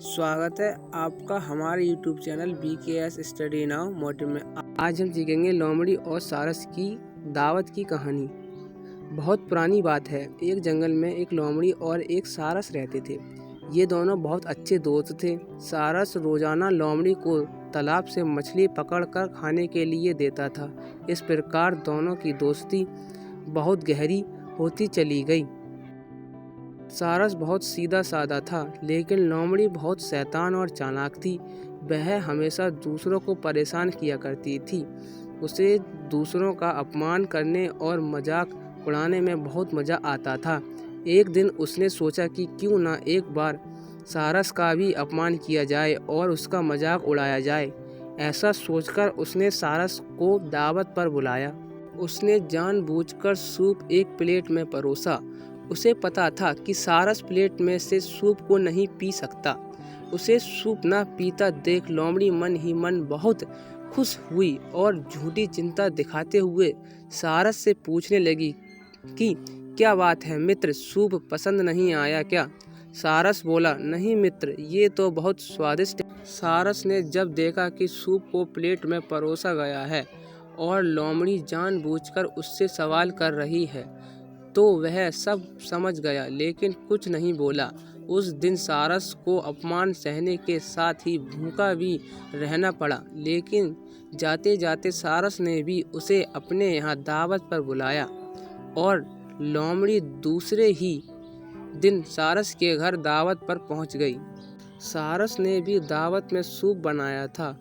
स्वागत है आपका हमारे YouTube channel BKS study now motive में। आज हम सीखेंगे लोमड़ी और सारस की दावत की कहानी। बहुत पुरानी बात है। एक जंगल में एक लोमड़ी और एक सारस रहते थे। ये दोनों बहुत अच्छे दोस्त थे। सारस रोजाना लोमड़ी को तालाब से मछली पकड़कर खाने के लिए देता था। इस प्रकार दोनों की दोस्ती बहुत गहरी होती चली गई। सारस बहुत सीधा साधा था, लेकिन लोमड़ी बहुत शैतान और चालाक थी। वह हमेशा दूसरों को परेशान किया करती थी। उसे दूसरों का अपमान करने और मजाक उड़ाने में बहुत मज़ा आता था। एक दिन उसने सोचा कि क्यों ना एक बार सारस का भी अपमान किया जाए और उसका मजाक उड़ाया जाए। ऐसा सोचकर उसने सारस को दावत पर बुलाया। उसने जानबूझकर सूप एक प्लेट में परोसा। उसे पता था कि सारस प्लेट में से सूप को नहीं पी सकता। उसे सूप ना पीता देख लोमड़ी मन ही मन बहुत खुश हुई और झूठी चिंता दिखाते हुए सारस से पूछने लगी कि क्या बात है मित्र, सूप पसंद नहीं आया क्या? सारस बोला, नहीं मित्र, ये तो बहुत स्वादिष्ट है। सारस ने जब देखा कि सूप को प्लेट में परोसा गया है और लोमड़ी जानबूझकर उससे सवाल कर रही है, तो वह सब समझ गया, लेकिन कुछ नहीं बोला। उस दिन सारस को अपमान सहने के साथ ही भूखा भी रहना पड़ा, लेकिन जाते जाते सारस ने भी उसे अपने यहाँ दावत पर बुलाया और लोमड़ी दूसरे ही दिन सारस के घर दावत पर पहुँच गई। सारस ने भी दावत में सूप बनाया था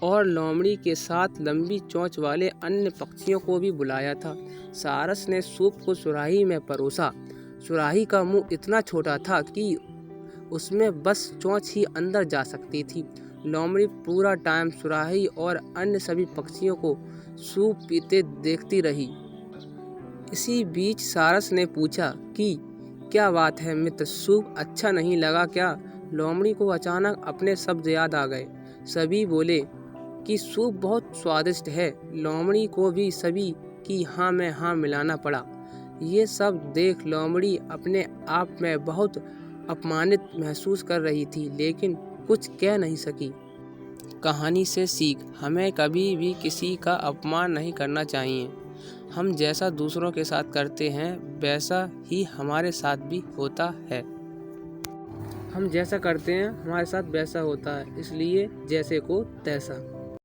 और लोमड़ी के साथ लंबी चोंच वाले अन्य पक्षियों को भी बुलाया था। सारस ने सूप को सुराही में परोसा। सुराही का मुंह इतना छोटा था कि उसमें बस चोंच ही अंदर जा सकती थी। लोमड़ी पूरा टाइम सुराही और अन्य सभी पक्षियों को सूप पीते देखती रही। इसी बीच सारस ने पूछा कि क्या बात है मित्र, सूप अच्छा नहीं लगा क्या? लोमड़ी को अचानक अपने शब्द याद आ गए। सभी बोले कि सूप बहुत स्वादिष्ट है। लोमड़ी को भी सभी की हाँ में हाँ मिलाना पड़ा। ये सब देख लोमड़ी अपने आप में बहुत अपमानित महसूस कर रही थी, लेकिन कुछ कह नहीं सकी। कहानी से सीख, हमें कभी भी किसी का अपमान नहीं करना चाहिए। हम जैसा दूसरों के साथ करते हैं वैसा ही हमारे साथ भी होता है। हम जैसा करते हैं हमारे साथ वैसा होता है, इसलिए जैसे को तैसा।